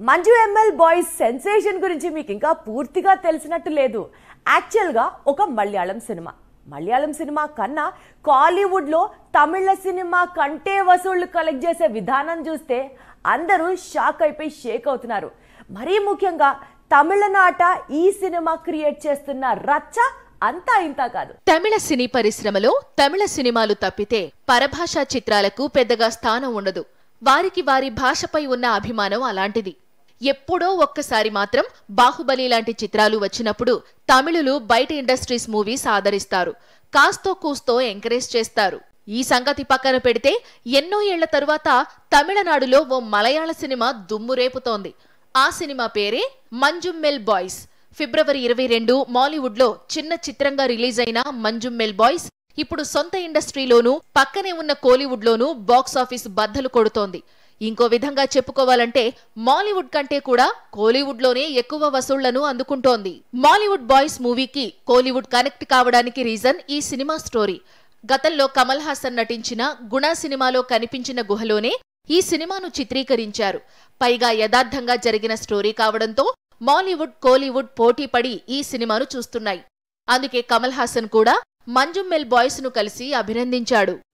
Manju ML boys sensation గురించి మీకు ఇంకా పూర్తిగా తెలిసినట్టు లేదు. యాక్చువల్గా ఒక మలయాళం సినిమా కన్నా కాలీవుడ్లో తమిళ సినిమా కంటే వసూళ్లు కలెక్ట్ చేసే విధానం చూస్తే అందరూ షాక్ అయిపోయి షేక్ అవుతున్నారు. మరీ ముఖ్యంగా తమిళనాట ఈ సినిమా క్రియేట్ చేస్తున్న రచ్చ అంతా ఇంతా కాదు. తమిళ సినీ పరిశ్రమలో తమిళ సినిమాలు తప్పితే పరభాషా చిత్రాలకు పెద్దగా స్థానం ఉండదు. వారికి వారి భాషపై ఉన్న అభిమానం అలాంటిది. ఎప్పుడో ఒక్కసారి మాత్రం బాహుబలి లాంటి చిత్రాలు వచ్చినప్పుడు తమిళులు బయట ఇండస్ట్రీస్ మూవీస్ ఆదరిస్తారు, కాస్తో కూస్తో ఎంకరేజ్ చేస్తారు. ఈ సంగతి పక్కన పెడితే ఎన్నో ఏళ్ల తరువాత తమిళనాడులో ఓ మలయాళ సినిమా దుమ్ము రేపుతోంది. ఆ సినిమా పేరే మంజుమ్మెల్ బాయ్స్. ఫిబ్రవరి 22 మాలీవుడ్ లో చిన్న చిత్రంగా రిలీజ్ అయిన మంజుమ్మెల్ బాయ్స్ ఇప్పుడు సొంత ఇండస్ట్రీలోనూ పక్కనే ఉన్న కోలీవుడ్ లోనూ బాక్సాఫీస్ బద్దలు కొడుతోంది. ఇంకో విధంగా చెప్పుకోవాలంటే మాలీవుడ్ కంటే కూడా కోలీవుడ్ లోనే ఎక్కువ వసూళ్లను అందుకుంటోంది. మాలీవుడ్ బాయ్స్ మూవీకి కోలీవుడ్ కనెక్ట్ కావడానికి రీజన్ ఈ సినిమా స్టోరీ. గతంలో కమల్ హాసన్ నటించిన గుణ సినిమాలో కనిపించిన గుహలోనే ఈ సినిమాను చిత్రీకరించారు. పైగా యథార్థంగా జరిగిన స్టోరీ కావడంతో మాలీవుడ్ కోలీవుడ్ పోటీ పడి ఈ సినిమాను చూస్తున్నాయి. అందుకే కమల్ హాసన్ కూడా మంజుమ్మెల్ బాయ్స్ ను కలిసి అభినందించాడు.